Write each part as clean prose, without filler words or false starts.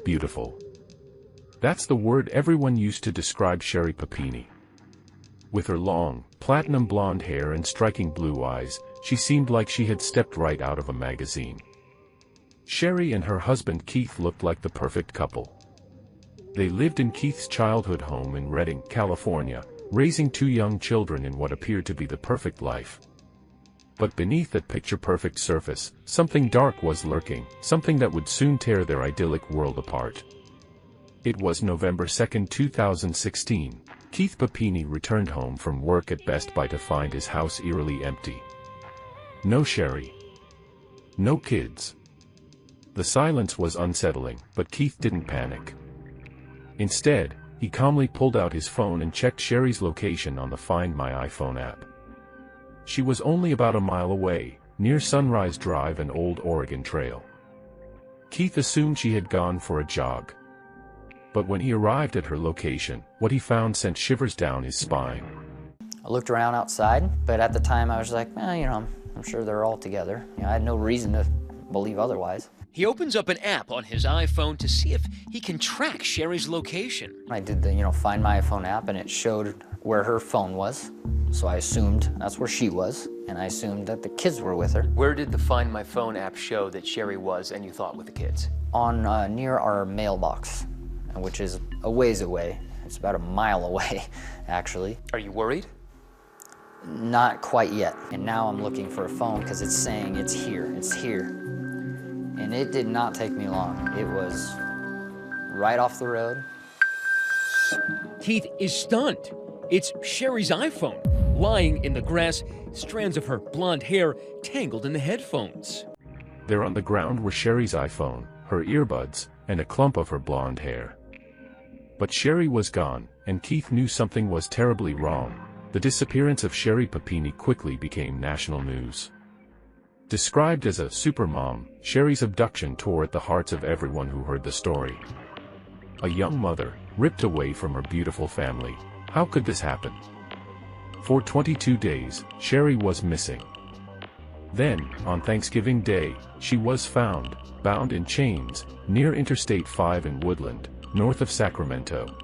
beautiful. That's the word everyone used to describe Sherri Papini. With her long, platinum blonde hair and striking blue eyes, she seemed like she had stepped right out of a magazine. Sherri and her husband Keith looked like the perfect couple. They lived in Keith's childhood home in Redding, California, raising 2 young children in what appeared to be the perfect life. But beneath that picture-perfect surface, something dark was lurking, something that would soon tear their idyllic world apart. It was November 2, 2016. Keith Papini returned home from work at Best Buy to find his house eerily empty. No Sherri. No kids. The silence was unsettling, but Keith didn't panic. Instead, he calmly pulled out his phone and checked Sherri's location on the Find My iPhone app. She was only about a mile away, near Sunrise Drive and Old Oregon Trail. Keith assumed she had gone for a jog. But when he arrived at her location, what he found sent shivers down his spine. I looked around outside, but at the time I was like, I'm sure they're all together. I had no reason to believe otherwise. He opens up an app on his iPhone to see if he can track Sherri's location. I did the, Find My iPhone app, and it showed where her phone was. So I assumed that's where she was, and I assumed that the kids were with her. Where did the Find My Phone app show that Sherri was and you thought with the kids? On near our mailbox, which is a ways away. It's about a mile away, actually. Are you worried? Not quite yet. And now I'm looking for a phone because it's saying it's here, it's here. And it did not take me long. It was right off the road. Keith is stunned. It's Sherri's iPhone, lying in the grass, strands of her blonde hair tangled in the headphones. There on the ground were Sherri's iPhone, her earbuds, and a clump of her blonde hair. But Sherri was gone, and Keith knew something was terribly wrong. The disappearance of Sherri Papini quickly became national news. Described as a supermom, Sherri's abduction tore at the hearts of everyone who heard the story. A young mother, ripped away from her beautiful family. How could this happen? For 22 days, Sherri was missing. Then, on Thanksgiving Day, she was found, bound in chains, near Interstate 5 in Woodland, north of Sacramento.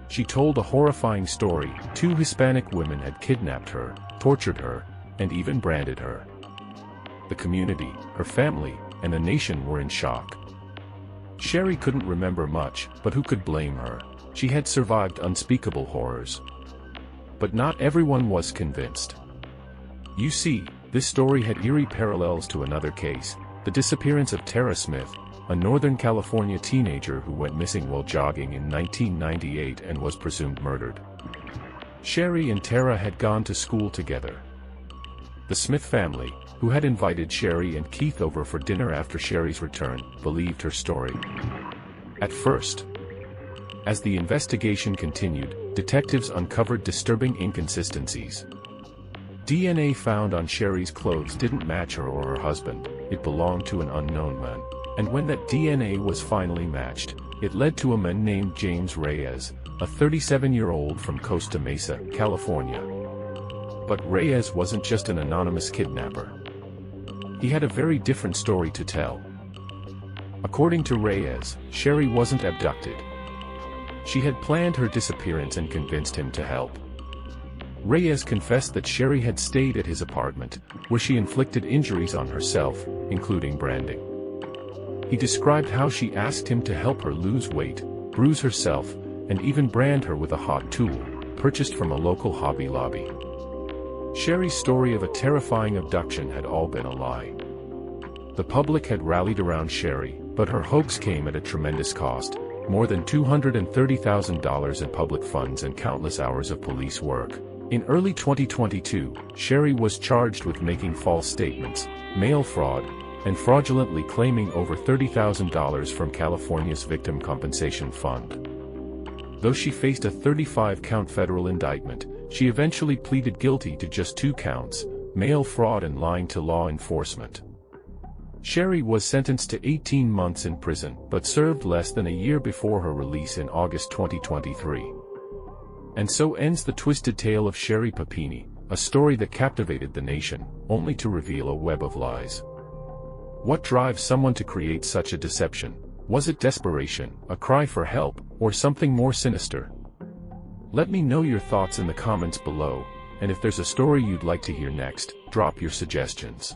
She told a horrifying story. 2 Hispanic women had kidnapped her, tortured her, and even branded her. The community, her family, and the nation were in shock. Sherri couldn't remember much, but who could blame her? She had survived unspeakable horrors. But not everyone was convinced. You see, this story had eerie parallels to another case, the disappearance of Tara Smith, a Northern California teenager who went missing while jogging in 1998 and was presumed murdered. Sherri and Tara had gone to school together. The Smith family, who had invited Sherri and Keith over for dinner after Sherri's return, believed her story. At first. As the investigation continued, detectives uncovered disturbing inconsistencies. DNA found on Sherri's clothes didn't match her or her husband. It belonged to an unknown man. And when that DNA was finally matched, it led to a man named James Reyes, a 37-year-old from Costa Mesa, California. But Reyes wasn't just an anonymous kidnapper. He had a very different story to tell. According to Reyes, Sherri wasn't abducted. She had planned her disappearance and convinced him to help. Reyes confessed that Sherri had stayed at his apartment, where she inflicted injuries on herself, including branding. He described how she asked him to help her lose weight, bruise herself, and even brand her with a hot tool, purchased from a local Hobby Lobby. Sherri's story of a terrifying abduction had all been a lie. The public had rallied around Sherri, but her hoax came at a tremendous cost, more than $230,000 in public funds and countless hours of police work. In early 2022, Sherri was charged with making false statements, mail fraud, and fraudulently claiming over $30,000 from California's Victim Compensation Fund. Though she faced a 35-count federal indictment, she eventually pleaded guilty to just 2 counts, mail fraud and lying to law enforcement. Sherri was sentenced to 18 months in prison, but served less than a year before her release in August 2023. And so ends the twisted tale of Sherri Papini, a story that captivated the nation, only to reveal a web of lies. What drives someone to create such a deception? Was it desperation, a cry for help, or something more sinister? Let me know your thoughts in the comments below, and if there's a story you'd like to hear next, drop your suggestions.